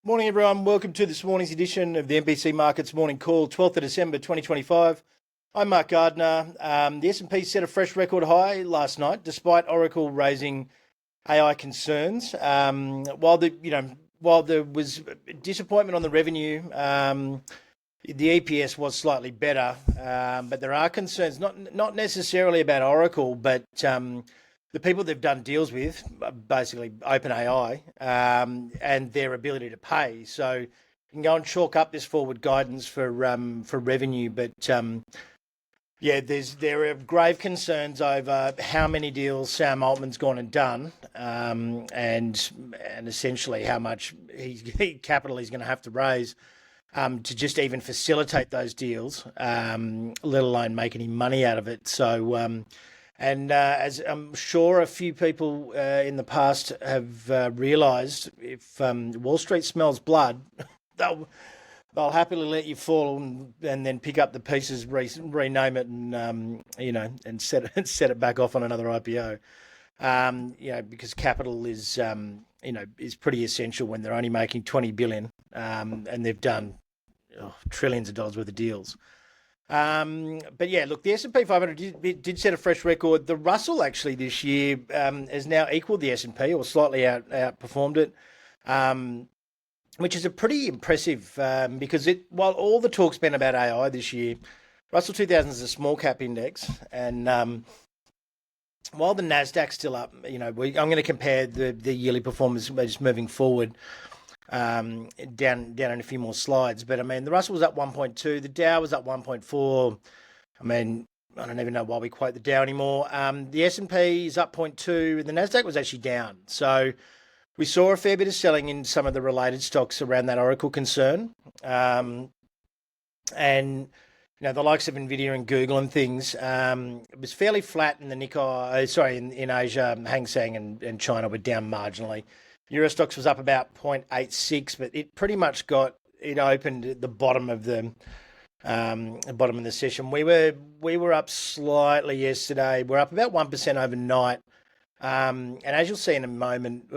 Morning, everyone. Welcome to this morning's edition of the NBC Markets Morning Call, 12th of December 2025. I'm Mark Gardner. The S&P set a fresh record high last night, despite Oracle raising AI concerns. While there was disappointment on the revenue, the EPS was slightly better, but there are concerns, not necessarily about Oracle, but the people they've done deals with, basically OpenAI, and their ability to pay. So you can go and chalk up this forward guidance for revenue, but there are grave concerns over how many deals Sam Altman's gone and done, and essentially how much capital he's going to have to raise to just even facilitate those deals, let alone make any money out of it. So. As I'm sure a few people in the past have realised, if Wall Street smells blood, they'll happily let you fall and then pick up the pieces, rename it, and set it back off on another IPO. Because capital is pretty essential when they're only making 20 billion, and they've done trillions of dollars worth of deals. But yeah, look, the S&P 500 did set a fresh record. The Russell actually this year has now equaled the S&P or slightly outperformed it, which is a pretty impressive because while all the talk's been about AI this year, Russell 2000 is a small cap index, and while the Nasdaq's still up, I'm going to compare the yearly performance just moving forward. Down in a few more slides, but I mean the Russell was up 1.2, the Dow was up 1.4. I mean, I don't even know why we quote the Dow anymore. The S&P is up 0.2, and the Nasdaq was actually down. So we saw a fair bit of selling in some of the related stocks around that Oracle concern, and the likes of Nvidia and Google and things. It was fairly flat in the Nikkei. In Asia, Hang Seng and China were down marginally. Eurostox was up about 0.86, but it pretty much opened at the bottom of the session. We were up slightly yesterday. We're up about 1% overnight, and as you'll see in a moment,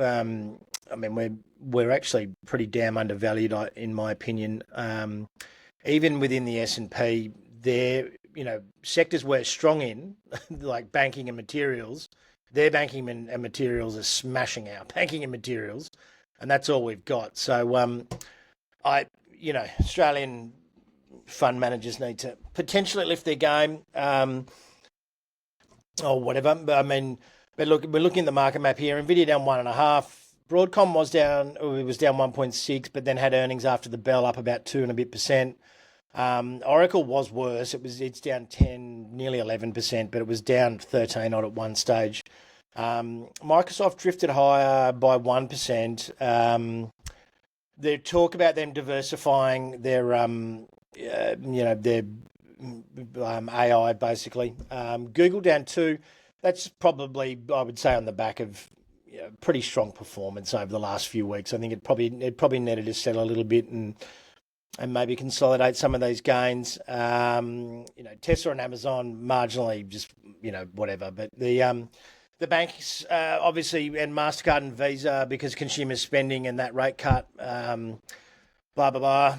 we're actually pretty damn undervalued in my opinion. Even within the S&P, there sectors we're strong in, like banking and materials. Their banking and materials are smashing our banking and materials, and that's all we've got. So, Australian fund managers need to potentially lift their game, or whatever. But look, we're looking at the market map here. Nvidia down 1.5. Broadcom was down 1.6, but then had earnings after the bell up about 2 and a bit percent. Oracle was worse. It's down 10, nearly 11%, but it was down 13 odd at one stage. Microsoft drifted higher by 1%. They talk about them diversifying their AI basically. Google down 2. That's probably, I would say, on the back of pretty strong performance over the last few weeks. I think it probably needed to settle a little bit and maybe consolidate some of these gains. Tesla and Amazon marginally, just whatever. But the banks obviously, and MasterCard and Visa, because consumer spending and that rate cut, blah blah blah.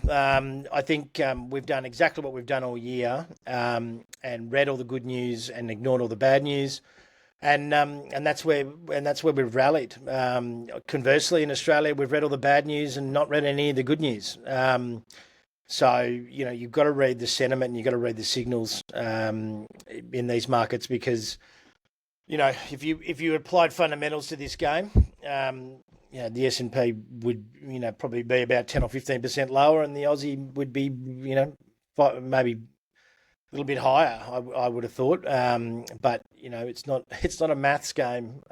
I think we've done exactly what we've done all year, and read all the good news and ignored all the bad news. And that's where we've rallied. Conversely, in Australia, we've read all the bad news and not read any of the good news. So you've got to read the sentiment and you've got to read the signals in these markets, because if you applied fundamentals to this game, the S&P would probably be about 10 or 15% lower, and the Aussie would be maybe a little bit higher, I would have thought, but it's not a maths game.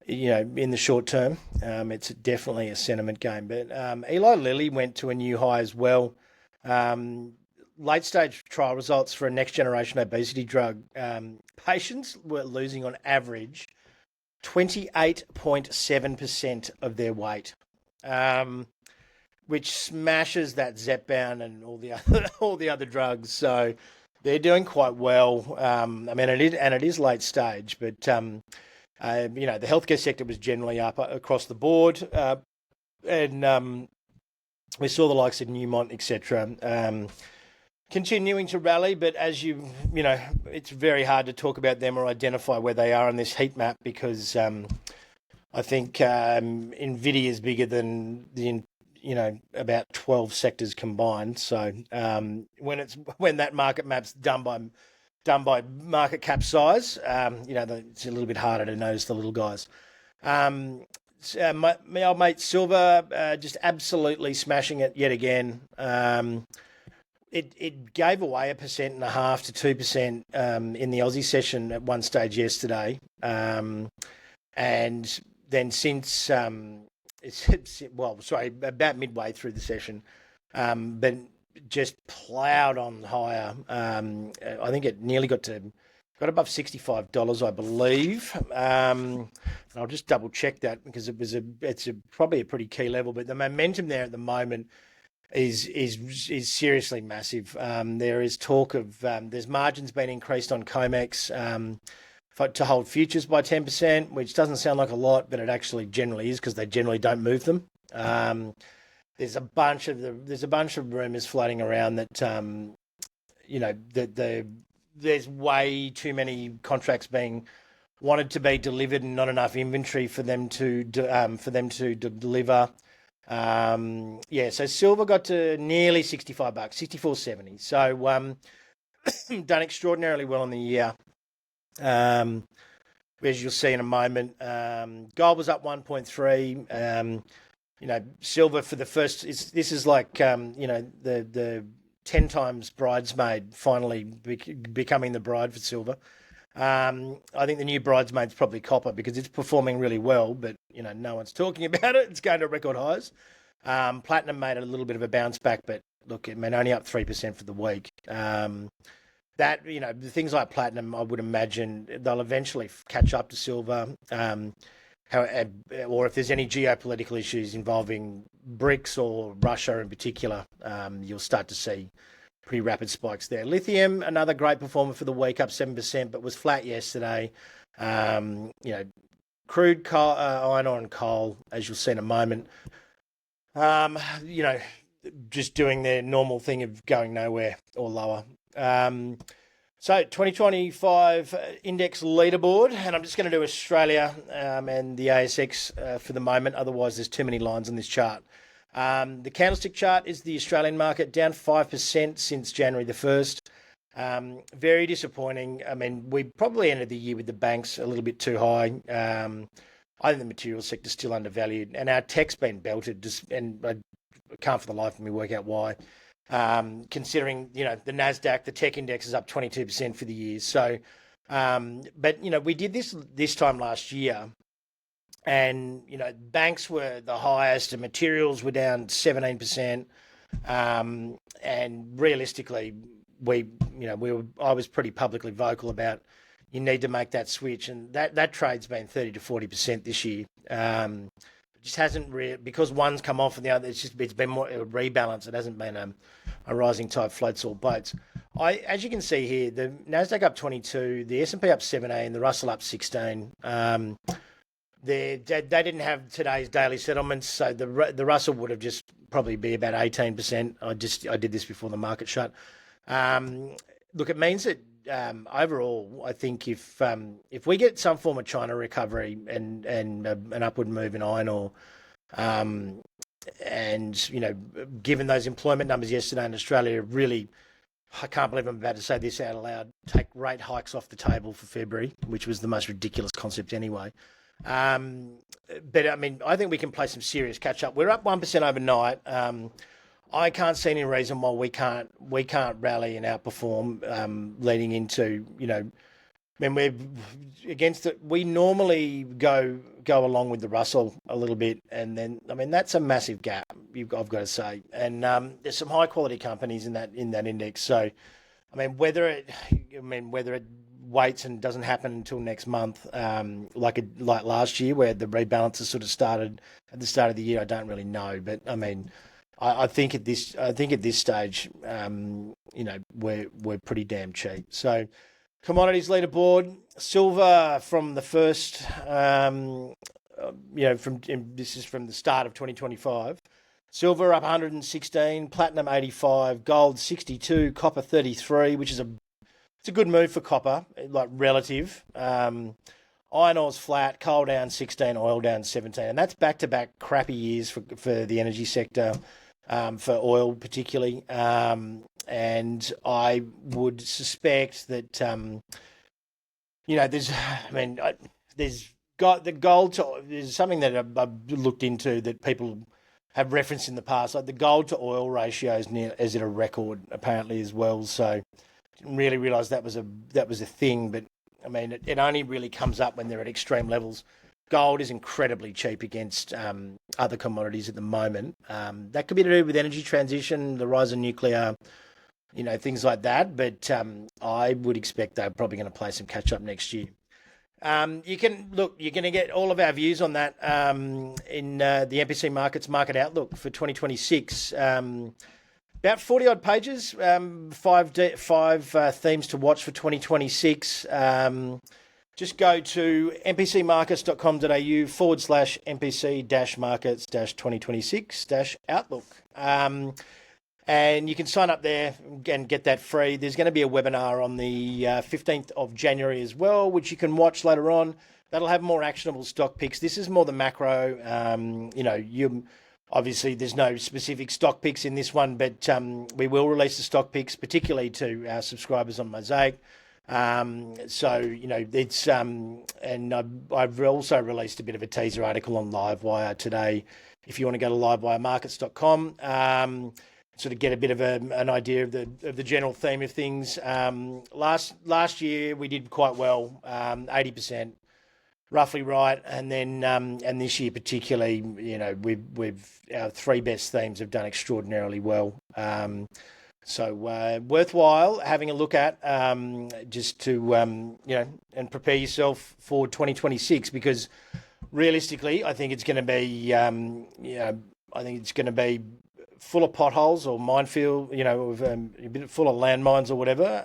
In the short term, it's definitely a sentiment game. But Eli Lilly went to a new high as well. Late stage trial results for a next generation obesity drug. Patients were losing on average 28.7% of their weight. Which smashes that Zepbound and all the other drugs. So they're doing quite well. It is late stage, but the healthcare sector was generally up across the board. and we saw the likes of Newmont, etc., continuing to rally. But as you know, it's very hard to talk about them or identify where they are on this heat map because I think Nvidia is bigger than about 12 sectors combined. So when that market map's done by market cap size, it's a little bit harder to notice the little guys. My old mate Silver just absolutely smashing it yet again. It gave away 1.5% to 2% in the Aussie session at one stage yesterday, and then since about midway through the session, but just ploughed on higher. I think it nearly got above $65, I believe. And I'll just double check that because it's probably a pretty key level. But the momentum there at the moment is seriously massive. There is talk of there's margins being increased on COMEX to hold futures by 10%, which doesn't sound like a lot, but it actually generally is because they generally don't move them. There's a bunch of rumors floating around that there's way too many contracts being wanted to be delivered and not enough inventory for them to deliver. So silver got to nearly $65, $64.70. So done extraordinarily well in the year. As you'll see in a moment, gold was up 1.3. Silver for the first. This is like the 10 times bridesmaid finally becoming the bride for silver. I think the new bridesmaid's probably copper because it's performing really well, but no one's talking about it. It's going to record highs. Platinum made a little bit of a bounce back, but look, it only up 3% for the week. That things like platinum, I would imagine they'll eventually catch up to silver. Or if there's any geopolitical issues involving BRICS or Russia in particular, you'll start to see pretty rapid spikes there. Lithium, another great performer for the week, up 7%, but was flat yesterday. Crude, coal, iron ore and coal, as you'll see in a moment, just doing their normal thing of going nowhere or lower. So 2025 index leaderboard, and I'm just going to do Australia and the ASX for the moment. Otherwise, there's too many lines on this chart. The candlestick chart is the Australian market down 5% since January the 1st. Very disappointing. I mean, we probably ended the year with the banks a little bit too high. I think the materials sector is still undervalued, and our tech's been belted, and I can't for the life of me work out why. Considering the Nasdaq, the tech index is up 22% for the year. So, but we did this time last year, and banks were the highest, and materials were down 17%. And realistically, I was pretty publicly vocal about you need to make that switch, and that trade's been 30 to 40% this year. It just hasn't because one's come off and the other. It's been more a rebalance. It hasn't been a rising tide floats all boats. As you can see here, the Nasdaq up 22, the S&P up 17, the Russell up 16. They didn't have today's daily settlements, so the Russell would have just probably be about 18%. I did this before the market shut. Look, it means that overall, I think if we get some form of China recovery and an upward move in iron ore, and given those employment numbers yesterday in Australia, really, I can't believe I'm about to say this out loud, take rate hikes off the table for February, which was the most ridiculous concept anyway. But I mean, I think we can play some serious catch up. We're up 1% overnight. I can't see any reason why we can't rally and outperform leading into when we're against it. We normally go along with the Russell a little bit, and then that's a massive gap. I've got to say, and there's some high quality companies in that index. So, whether it waits and doesn't happen until next month, like last year where the rebalances sort of started at the start of the year, I don't really know. But I think at this stage, we're pretty damn cheap. So, commodities leaderboard, silver from the first, this is from the start of 2025. Silver up 116, platinum 85, gold 62, copper 33, which is it's a good move for copper, like relative. Iron ore's flat, coal down 16, oil down 17, and that's back-to-back crappy years for the energy sector, for oil particularly. And I would suspect that there's something that I've looked into that people have referenced in the past, like the gold to oil ratio is at a record apparently as well. So didn't really realise that was a thing, but I mean it only really comes up when they're at extreme levels. Gold is incredibly cheap against other commodities at the moment. That could be to do with energy transition, the rise of nuclear, things like that. But I would expect they're probably going to play some catch up next year. You're going to get all of our views on that in the MPC Markets Market Outlook for 2026. About 40 odd pages, five themes to watch for 2026. Just go to mpcmarkets.com.au/mpc-markets-2026-outlook. And you can sign up there and get that free. There's going to be a webinar on the 15th of January as well, which you can watch later on. That'll have more actionable stock picks. This is more the macro. Obviously there's no specific stock picks in this one, but we will release the stock picks, particularly to our subscribers on Mosaic. It's and I've also released a bit of a teaser article on Livewire today. If you want to go to livewiremarkets.com, sort of get a bit of an idea of the general theme of things. Last year we did quite well, 80%, roughly right, and then and this year particularly, we've our three best themes have done extraordinarily well. So worthwhile having a look at, just to and prepare yourself for 2026, because realistically, I think it's going to be full of potholes or minefield, a bit full of landmines or whatever.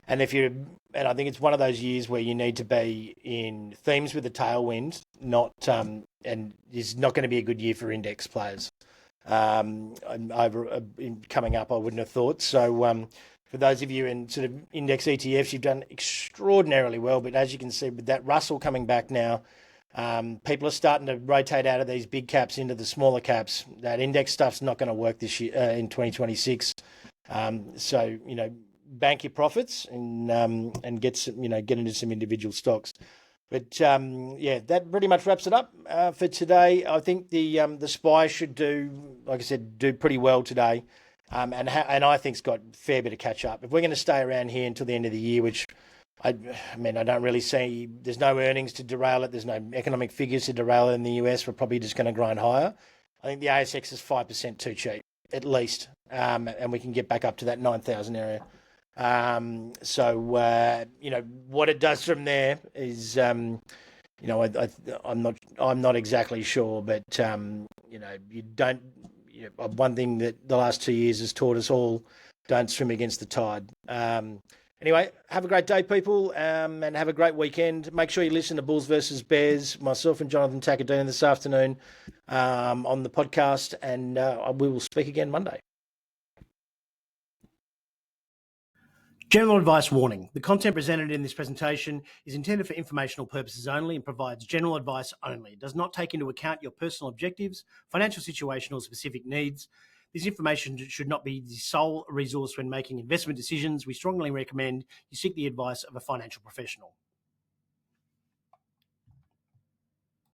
And I think it's one of those years where you need to be in themes with a tailwind, and it's not going to be a good year for index players. Coming up, I wouldn't have thought. So for those of you in sort of index ETFs, you've done extraordinarily well. But as you can see, with that Russell coming back now, people are starting to rotate out of these big caps into the smaller caps. That index stuff's not going to work this year in 2026. So bank your profits and get into some individual stocks. But that pretty much wraps it up for today. I think the SPY should do pretty well today, and I think it's got a fair bit of catch up. If we're going to stay around here until the end of the year, which I don't really see, there's no earnings to derail it, there's no economic figures to derail it in the US, we're probably just going to grind higher. I think the ASX is 5% too cheap, at least, and we can get back up to that 9,000 area. What it does from there is, I'm not exactly sure, but one thing that the last 2 years has taught us all, don't swim against the tide. Anyway, have a great day, people, and have a great weekend. Make sure you listen to Bulls versus Bears, myself and Jonathan Takaduna this afternoon on the podcast, and we will speak again Monday. General advice warning. The content presented in this presentation is intended for informational purposes only and provides general advice only. It does not take into account your personal objectives, financial situation, or specific needs. This information should not be the sole resource when making investment decisions. We strongly recommend you seek the advice of a financial professional.